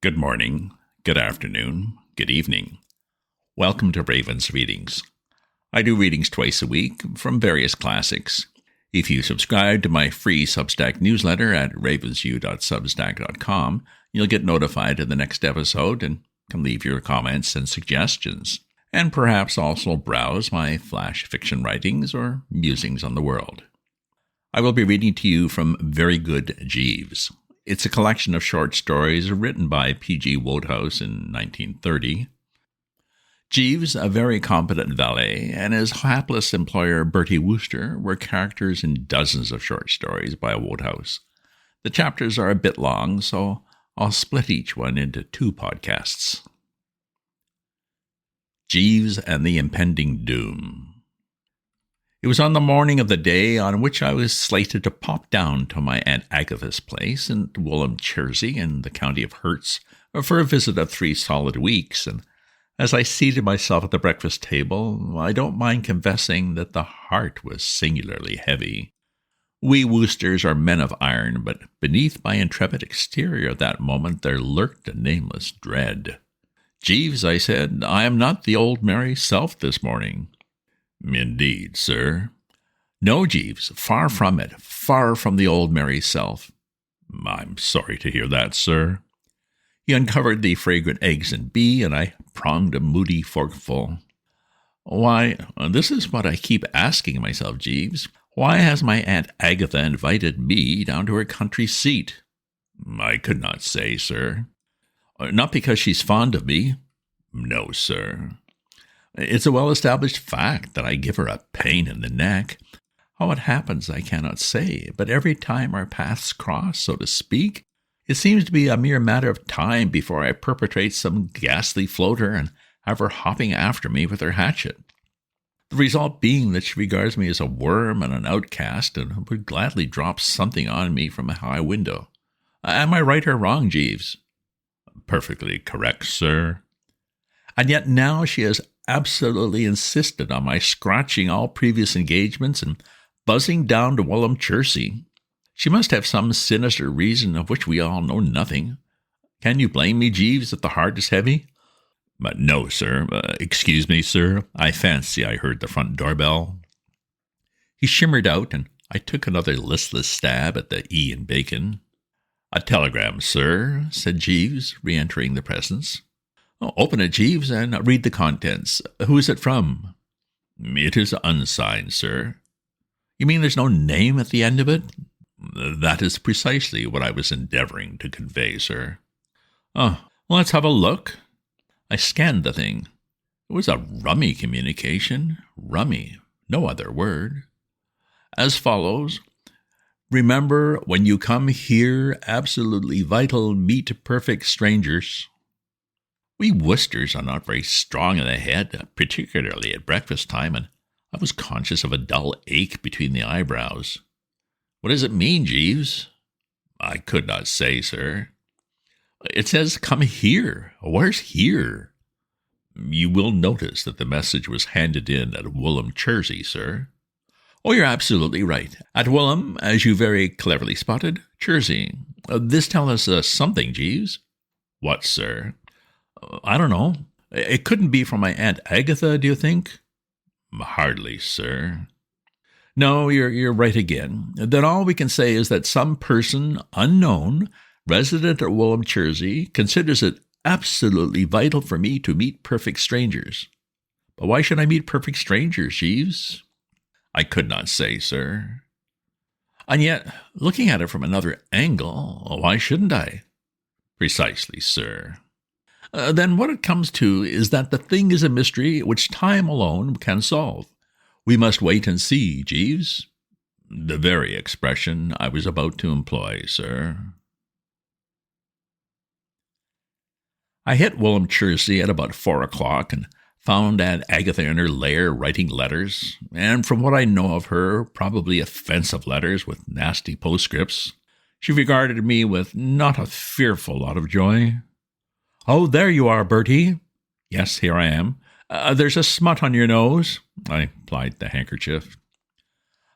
Good morning, good afternoon, good evening. Welcome to Raven's Readings. I do readings twice a week from various classics. If you subscribe to my free Substack newsletter at ravensview.substack.com, you'll get notified of the next episode and can leave your comments and suggestions, and perhaps also browse my flash fiction writings or musings on the world. I will be reading to you from Very Good Jeeves. It's a collection of short stories written by P.G. Wodehouse in 1930. Jeeves, a very competent valet, and his hapless employer Bertie Wooster were characters in dozens of short stories by Wodehouse. The chapters are a bit long, so I'll split each one into 2 podcasts. Jeeves and the Impending Doom. It was on the morning of the day on which I was slated to pop down to my Aunt Agatha's place in Woolham, Jersey, in the county of Herts, for a visit of 3 solid weeks, and as I seated myself at the breakfast table, I don't mind confessing that the heart was singularly heavy. We Woosters are men of iron, but beneath my intrepid exterior at that moment there lurked a nameless dread. "Jeeves," I said, "I am not the old merry self this morning." "Indeed, sir." "No, Jeeves, far from it, far from the old merry self." "I'm sorry to hear that, sir." He uncovered the fragrant eggs and bee, and I pronged a moody forkful. "Why, this is what I keep asking myself, Jeeves. Why has my Aunt Agatha invited me down to her country seat?" "I could not say, sir." "Not because she's fond of me?" "No, sir." "It's a well-established fact that I give her a pain in the neck. How it happens I cannot say, but every time our paths cross, so to speak, it seems to be a mere matter of time before I perpetrate some ghastly floater and have her hopping after me with her hatchet. The result being that she regards me as a worm and an outcast and would gladly drop something on me from a high window. Am I right or wrong, Jeeves?" "Perfectly correct, sir." "And yet now she has absolutely insisted on my scratching all previous engagements and buzzing down to Woolham, Jersey. She must have some sinister reason of which we all know nothing. Can you blame me, Jeeves, that the heart is heavy?" "But no, sir. Excuse me, sir. I fancy I heard the front doorbell." He shimmered out, and I took another listless stab at the E in bacon. "A telegram, sir," said Jeeves, re-entering the presence. "Open it, Jeeves, and read the contents. Who is it from?" "It is unsigned, sir." "You mean there's no name at the end of it?" "That is precisely what I was endeavoring to convey, sir." "Oh, well, let's have a look." I scanned the thing. It was a rummy communication. Rummy, no other word. As follows: "Remember, when you come here, absolutely vital, meet perfect strangers." We Woosters are not very strong in the head, particularly at breakfast time, and I was conscious of a dull ache between the eyebrows. "What does it mean, Jeeves?" "I could not say, sir." "It says, 'Come here.' Where's here?" "You will notice that the message was handed in at Woolham, Jersey, sir." "Oh, you're absolutely right. At Woolham, as you very cleverly spotted, Jersey. This tells us something, Jeeves." "What, sir?" "I don't know. It couldn't be from my Aunt Agatha, do you think?" "Hardly, sir." "No, you're right again. Then all we can say is that some person, unknown, resident at Woolham, Jersey, considers it absolutely vital for me to meet perfect strangers. But why should I meet perfect strangers, Jeeves?" "I could not say, sir." "And yet, looking at it from another angle, why shouldn't I?" "Precisely, sir." Then what it comes to is that the thing is a mystery which time alone can solve. We must wait and see, Jeeves." "The very expression I was about to employ, sir." I hit Woolham, Jersey at about 4 o'clock and found Aunt Agatha in her lair writing letters, and from what I know of her, probably offensive letters with nasty postscripts. She regarded me with not a fearful lot of joy. "Oh, there you are, Bertie." "Yes, here I am." There's a smut on your nose." I applied the handkerchief.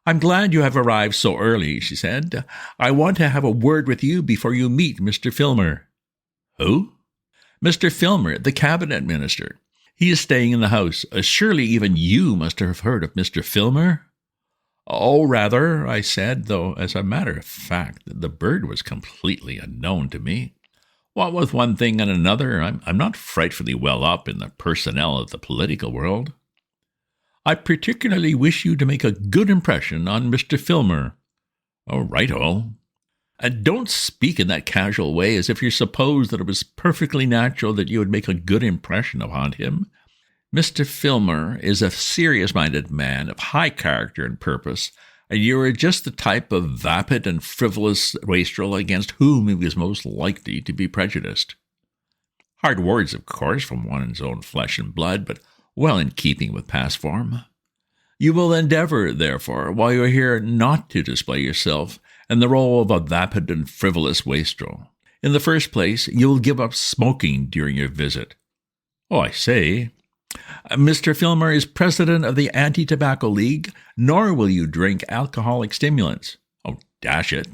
"I'm glad you have arrived so early," she said. "I want to have a word with you before you meet Mr. Filmer." "Who?" Mr. Filmer, the cabinet minister. He is staying in the house. Surely even you must have heard of Mr. Filmer? Oh, rather, I said, though as a matter of fact, the bird was completely unknown to me. What with one thing and another, I'm not frightfully well up in the personnel of the political world. I particularly wish you to make a good impression on Mr. Filmer. Oh, right-o. And don't speak in that casual way as if you supposed that it was perfectly natural that you would make a good impression upon him. Mr. Filmer is a serious-minded man of high character and purpose, and you are just the type of vapid and frivolous wastrel against whom he was most likely to be prejudiced. Hard words, of course, from one's own flesh and blood, but well in keeping with past form. You will endeavor, therefore, while you are here, not to display yourself in the role of a vapid and frivolous wastrel. In the first place, you will give up smoking during your visit. Oh, I say, Mr. Filmer is president of the Anti-Tobacco League, nor will you drink alcoholic stimulants. Oh, dash it.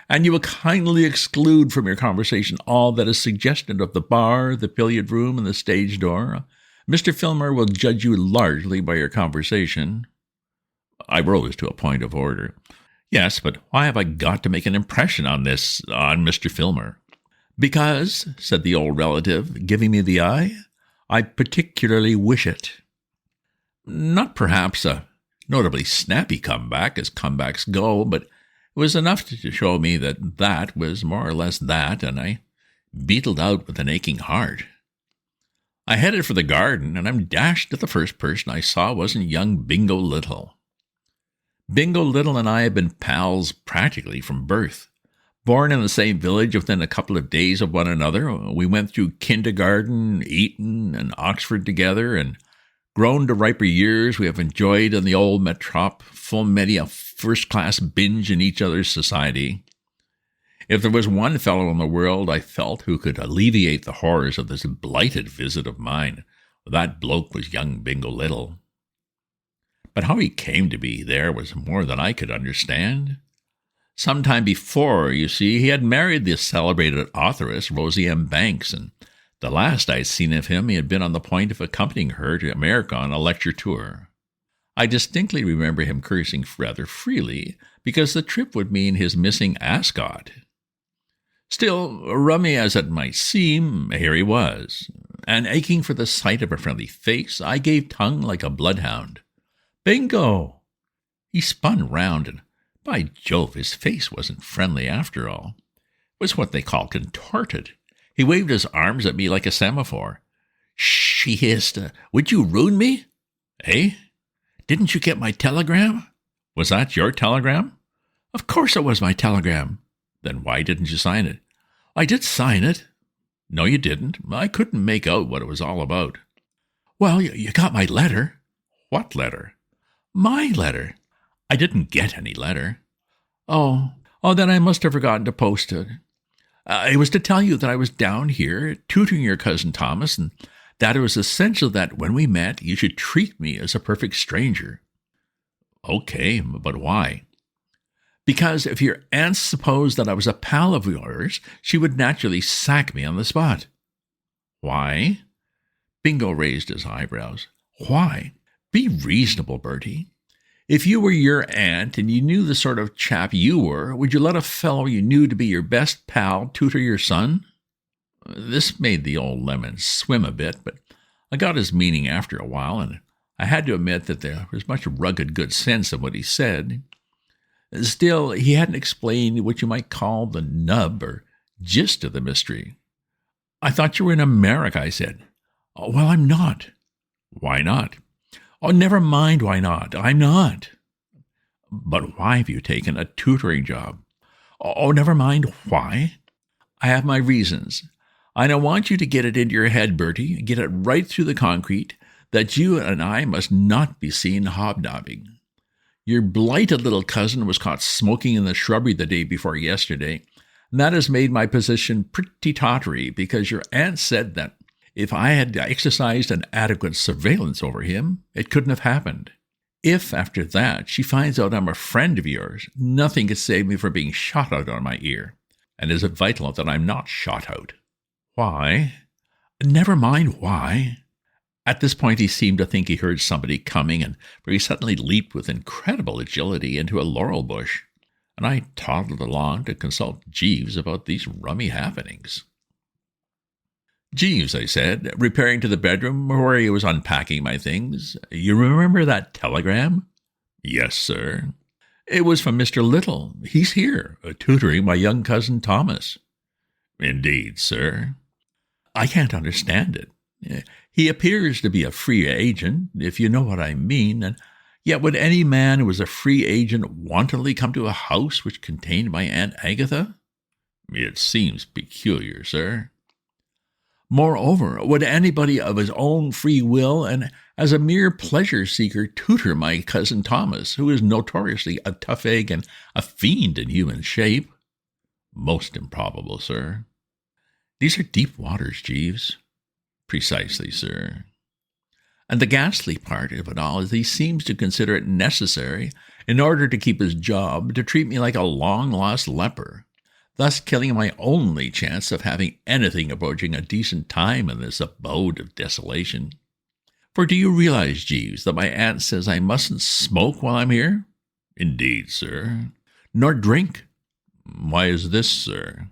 And you will kindly exclude from your conversation all that is suggested of the bar, the billiard room, and the stage door. Mr. Filmer will judge you largely by your conversation. I rose to a point of order. Yes, but why have I got to make an impression on Mr. Filmer? Because, said the old relative, giving me the eye, I particularly wish it. Not perhaps a notably snappy comeback, as comebacks go, but it was enough to show me that was more or less that, and I beetled out with an aching heart. I headed for the garden, and I'm dashed at the first person I saw wasn't young Bingo Little. Bingo Little and I had been pals practically from birth. Born in the same village within a couple of days of one another, we went through kindergarten, Eton, and Oxford together, and grown to riper years, we have enjoyed in the old metrop full many a first-class binge in each other's society. If there was one fellow in the world, I felt, who could alleviate the horrors of this blighted visit of mine, that bloke was young Bingo Little. But how he came to be there was more than I could understand. Some time before, you see, he had married the celebrated authoress Rosie M. Banks, and the last I'd seen of him, he had been on the point of accompanying her to America on a lecture tour. I distinctly remember him cursing rather freely, because the trip would mean his missing Ascot. Still, rummy as it might seem, here he was, and aching for the sight of a friendly face, I gave tongue like a bloodhound. Bingo! He spun round, and by Jove, his face wasn't friendly after all. It was what they call contorted. He waved his arms at me like a semaphore. Shh, he hissed. Would you ruin me? Eh? Didn't you get my telegram? Was that your telegram? Of course it was my telegram. Then why didn't you sign it? I did sign it. No, you didn't. I couldn't make out what it was all about. Well, you got my letter. What letter? My letter. I didn't get any letter. Oh, then I must have forgotten to post it. It was to tell you that I was down here tutoring your cousin Thomas, and that it was essential that when we met, you should treat me as a perfect stranger. Okay, but why? Because if your aunt supposed that I was a pal of yours, she would naturally sack me on the spot. Why? Bingo raised his eyebrows. Why? Be reasonable, Bertie. If you were your aunt and you knew the sort of chap you were, would you let a fellow you knew to be your best pal tutor your son? This made the old lemon swim a bit, but I got his meaning after a while, and I had to admit that there was much rugged good sense in what he said. Still, he hadn't explained what you might call the nub or gist of the mystery. I thought you were in America, I said. Oh, well, I'm not. Why not? Oh, never mind why not. I'm not. But why have you taken a tutoring job? Oh, never mind why. I have my reasons. I don't want you to get it into your head, Bertie, get it right through the concrete, that you and I must not be seen hobnobbing. Your blighted little cousin was caught smoking in the shrubbery the day before yesterday, and that has made my position pretty tottery, because your aunt said that if I had exercised an adequate surveillance over him, it couldn't have happened. If, after that, she finds out I'm a friend of yours, nothing could save me from being shot out on my ear. And is it vital that I'm not shot out? Why? Never mind why. At this point he seemed to think he heard somebody coming, and for he suddenly leaped with incredible agility into a laurel bush, and I toddled along to consult Jeeves about these rummy happenings. "Jeeves," I said, repairing to the bedroom where he was unpacking my things, "you remember that telegram?" "Yes, sir." "It was from Mr. Little. He's here, tutoring my young cousin Thomas." "Indeed, sir." "I can't understand it. He appears to be a free agent, if you know what I mean, and yet would any man who was a free agent wantonly come to a house which contained my Aunt Agatha?" "It seems peculiar, sir." "Moreover, would anybody of his own free will and as a mere pleasure-seeker tutor my cousin Thomas, who is notoriously a tough egg and a fiend in human shape?" "Most improbable, sir." "These are deep waters, Jeeves." "Precisely, sir." "And the ghastly part of it all is he seems to consider it necessary, in order to keep his job, to treat me like a long-lost leper, thus killing my only chance of having anything approaching a decent time in this abode of desolation. For do you realize, Jeeves, that my aunt says I mustn't smoke while I'm here?" "Indeed, sir." "Nor drink." "Why is this, sir?"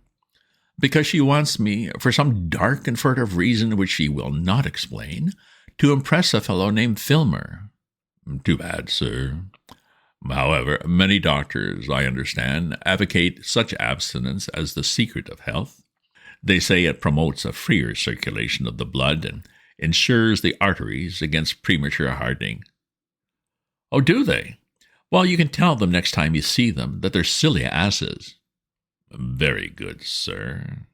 "Because she wants me, for some dark and furtive reason which she will not explain, to impress a fellow named Filmer." "Too bad, sir." "However, many doctors, I understand, advocate such abstinence as the secret of health. They say it promotes a freer circulation of the blood and ensures the arteries against premature hardening." "Oh, do they? Well, you can tell them next time you see them that they're silly asses." "Very good, sir."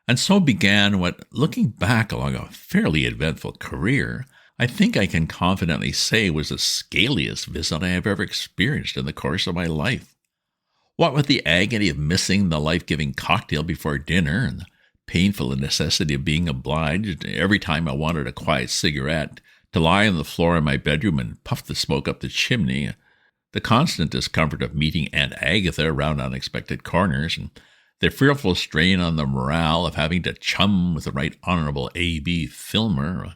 And so began what, looking back along a fairly eventful career, I think I can confidently say was the scaliest visit I have ever experienced in the course of my life. What with the agony of missing the life-giving cocktail before dinner, and the painful necessity of being obliged, every time I wanted a quiet cigarette, to lie on the floor in my bedroom and puff the smoke up the chimney, the constant discomfort of meeting Aunt Agatha around unexpected corners, and the fearful strain on the morale of having to chum with the Right Honorable A.B. Filmer,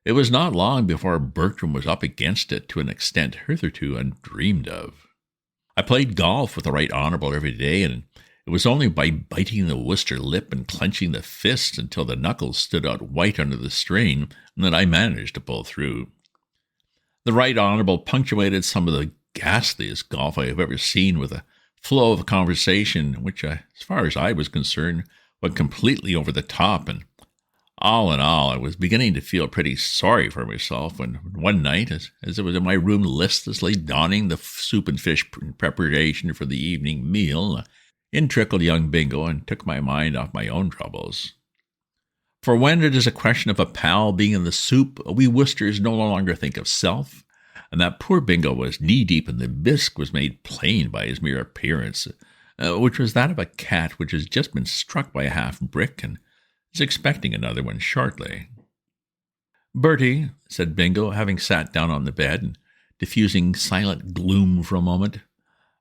it was not long before Bertram was up against it to an extent hitherto undreamed of. I played golf with the Right Honorable every day, and it was only by biting the Wooster lip and clenching the fist until the knuckles stood out white under the strain that I managed to pull through. The Right Honorable punctuated some of the ghastliest golf I have ever seen with a flow of conversation which, as far as I was concerned, went completely over the top, and all in all, I was beginning to feel pretty sorry for myself when one night, as I was in my room listlessly donning the soup and fish in preparation for the evening meal, in trickled young Bingo and took my mind off my own troubles. For when it is a question of a pal being in the soup, we Woosters no longer think of self, and that poor Bingo was knee-deep in the bisque was made plain by his mere appearance, which was that of a cat which has just been struck by a half-brick and is expecting another one shortly. "Bertie," said Bingo, having sat down on the bed and diffusing silent gloom for a moment,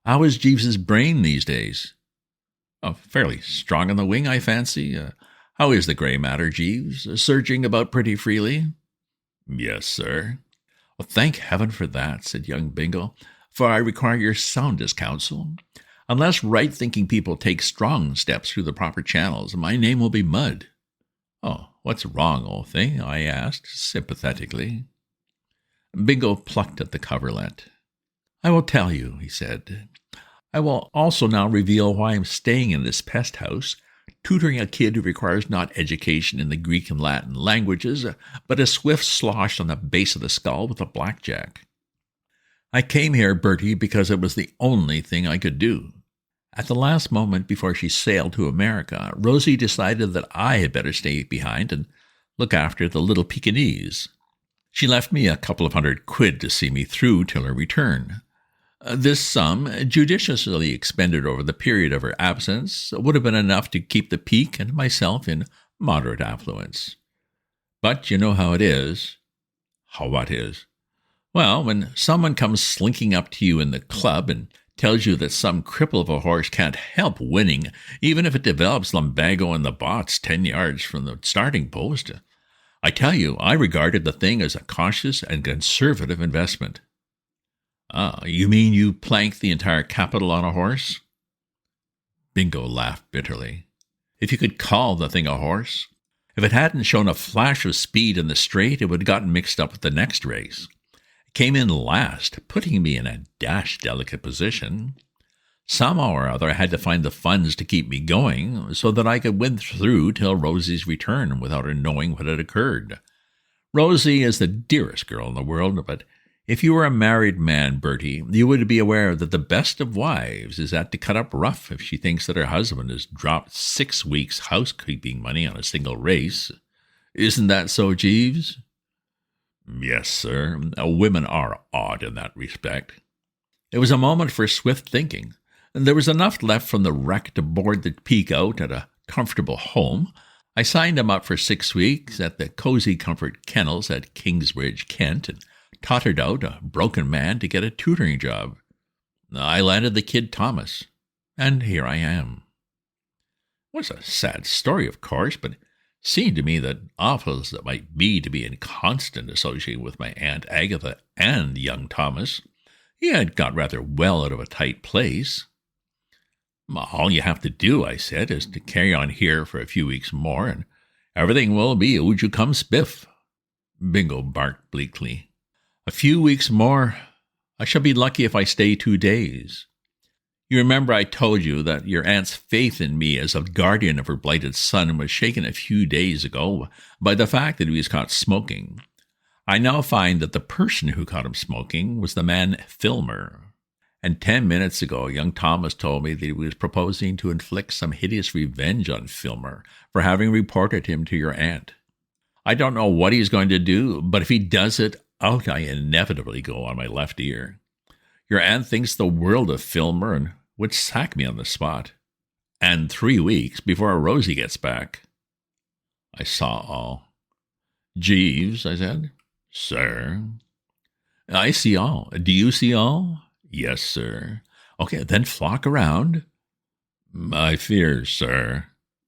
"how is Jeeves's brain these days?" "Oh, fairly strong on the wing, I fancy. How is the grey matter, Jeeves? Surging about pretty freely?" "Yes, sir." "Well, thank heaven for that," said young Bingo, "for I require your soundest counsel. Unless right-thinking people take strong steps through the proper channels, my name will be mud." "Oh, what's wrong, old thing?" I asked, sympathetically. Bingo plucked at the coverlet. "I will tell you," he said. "I will also now reveal why I'm staying in this pest house, tutoring a kid who requires not education in the Greek and Latin languages, but a swift slosh on the base of the skull with a blackjack. I came here, Bertie, because it was the only thing I could do. At the last moment before she sailed to America, Rosie decided that I had better stay behind and look after the little Pekingese. She left me a couple of £100 to see me through till her return. This sum, judiciously expended over the period of her absence, would have been enough to keep the Peak and myself in moderate affluence. But you know how it is." "How what is?" "Well, when someone comes slinking up to you in the club and tells you that some cripple of a horse can't help winning, even if it develops lumbago in the bots 10 yards from the starting post. I tell you, I regarded the thing as a cautious and conservative investment. Ah, you mean you planked the entire capital on a horse? Bingo laughed bitterly. If you could call the thing a horse. If it hadn't shown a flash of speed in the straight, it would have gotten mixed up with the next race. It came in last, putting me in a dashed delicate position. Somehow or other I had to find the funds to keep me going, so that I could win through till Rosie's return without her knowing what had occurred. Rosie is the dearest girl in the world, but if you were a married man, Bertie, you would be aware that the best of wives is apt to cut up rough if she thinks that her husband has dropped 6 weeks' housekeeping money on a single race. Isn't that so, Jeeves? Yes, sir. Women are odd in that respect. It was a moment for swift thinking, and there was enough left from the wreck to board the Peak out at a comfortable home. I signed him up for 6 weeks at the Cozy Comfort Kennels at Kingsbridge, Kent, and tottered out, a broken man, to get a tutoring job. I landed the kid Thomas, and here I am. It was a sad story, of course, but it seemed to me that awful as it might be to be in constant association with my Aunt Agatha and young Thomas, he had got rather well out of a tight place. All you have to do, I said, is to carry on here for a few weeks more, and everything will be oojoo cum spiff. Bingo barked bleakly. A few weeks more. I shall be lucky if I stay 2 days. You remember I told you that your aunt's faith in me as a guardian of her blighted son was shaken a few days ago by the fact that he was caught smoking. I now find that the person who caught him smoking was the man Filmer. And 10 minutes ago, young Thomas told me that he was proposing to inflict some hideous revenge on Filmer for having reported him to your aunt. I don't know what he's going to do, but if he does it, out I inevitably go on my left ear. Your aunt thinks the world of Filmer and would sack me on the spot. And 3 weeks before Rosie gets back. I saw all. Jeeves, I said. Sir. I see all. Do you see all? Yes, sir. Okay, then flock around. I fear, sir.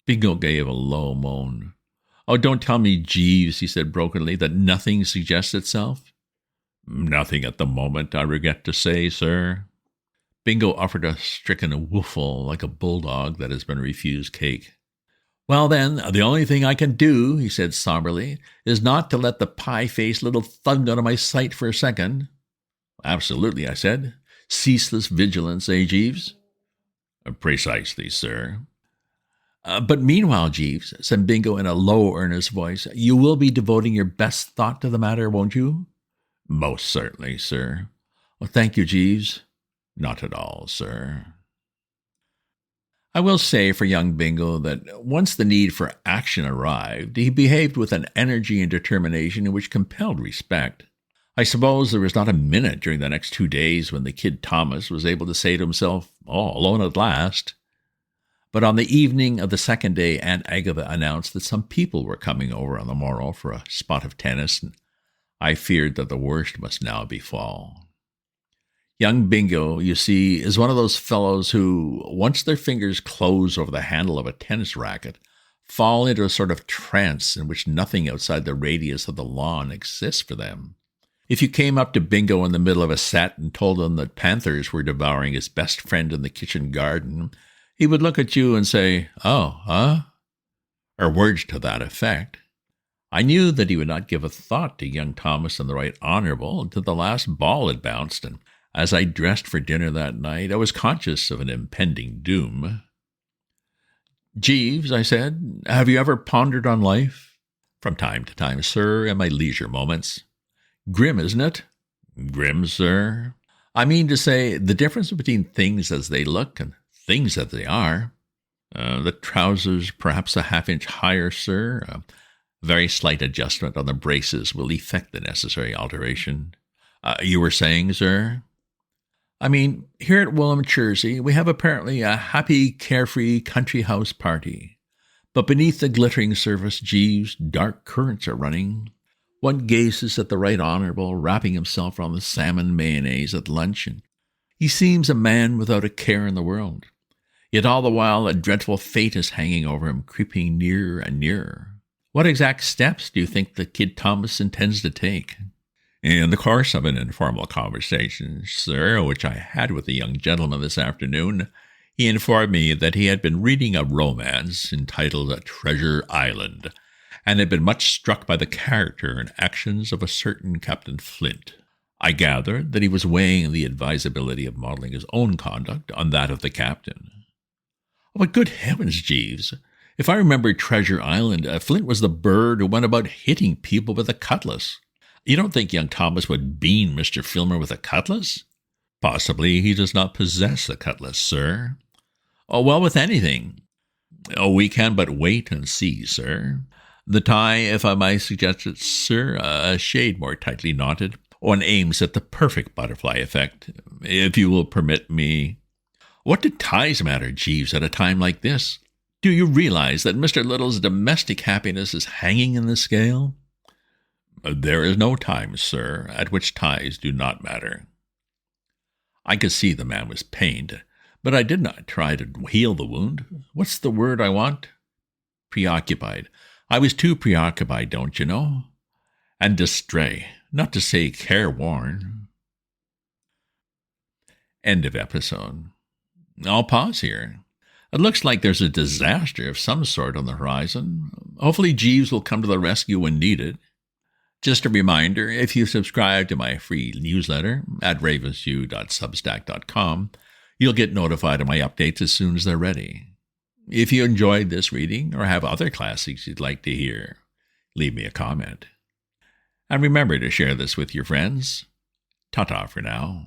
Bingo gave a low moan. Oh, don't tell me, Jeeves, he said brokenly, that nothing suggests itself. Nothing at the moment, I regret to say, sir. Bingo offered a stricken woofle like a bulldog that has been refused cake. Well, then, the only thing I can do, he said somberly, is not to let the pie-faced little thug out of my sight for a second. Absolutely, I said. Ceaseless vigilance, eh, Jeeves? Precisely, sir. But meanwhile, Jeeves, said Bingo in a low, earnest voice, you will be devoting your best thought to the matter, won't you? Most certainly, sir. Well, thank you, Jeeves. Not at all, sir. I will say for young Bingo that once the need for action arrived, he behaved with an energy and determination which compelled respect. I suppose there was not a minute during the next 2 days when the kid Thomas was able to say to himself, "Oh, alone at last." But on the evening of the second day, Aunt Agatha announced that some people were coming over on the morrow for a spot of tennis, and I feared that the worst must now befall. Young Bingo, you see, is one of those fellows who, once their fingers close over the handle of a tennis racket, fall into a sort of trance in which nothing outside the radius of the lawn exists for them. If you came up to Bingo in the middle of a set and told him that panthers were devouring his best friend in the kitchen garden, he would look at you and say, "Oh, huh?" or words to that effect. I knew that he would not give a thought to young Thomas and the Right Honourable until the last ball had bounced, and as I dressed for dinner that night, I was conscious of an impending doom. "Jeeves," I said, "have you ever pondered on life?" "From time to time, sir, in my leisure moments." "Grim, isn't it?" "Grim, sir." "I mean to say, the difference between things as they look and things as they are." The trousers perhaps a half-inch higher, sir. A very slight adjustment on the braces will effect the necessary alteration. You were saying, sir?" "I mean, here at Woolham, Chersey, we have apparently a happy, carefree country house party. But beneath the glittering surface, Jeeves, dark currents are running. One gazes at the Right Honourable wrapping himself around the salmon mayonnaise at lunch, and He seems a man without a care in the world. Yet all the while a dreadful fate is hanging over him, creeping nearer and nearer. What exact steps do you think the Kid Thomas intends to take? In the course of an informal conversation, sir, which I had with a young gentleman this afternoon, he informed me that he had been reading a romance entitled Treasure Island, and had been much struck by the character and actions of a certain Captain Flint. I gathered that he was weighing the advisability of modeling his own conduct on that of the captain. Oh, but good heavens, Jeeves! If I remember Treasure Island, Flint was the bird who went about hitting people with a cutlass. You don't think young Thomas would bean Mr. Filmer with a cutlass? Possibly he does not possess the cutlass, sir. Oh, well, with anything. Oh, we can but wait and see, sir. The tie, if I may suggest it, sir, a shade more tightly knotted. One aims at the perfect butterfly effect, if you will permit me. What do ties matter, Jeeves, at a time like this? Do you realize that Mr. Little's domestic happiness is hanging in the scale? There is no time, sir, at which ties do not matter. I could see the man was pained, but I did not try to heal the wound. What's the word I want? Preoccupied. I was too preoccupied, don't you know? And distrait, not to say careworn. End of episode. I'll pause here. It looks like there's a disaster of some sort on the horizon. Hopefully Jeeves will come to the rescue when needed. Just a reminder, if you subscribe to my free newsletter at ravensview.substack.com, you'll get notified of my updates as soon as they're ready. If you enjoyed this reading or have other classics you'd like to hear, leave me a comment. And remember to share this with your friends. Ta-ta for now.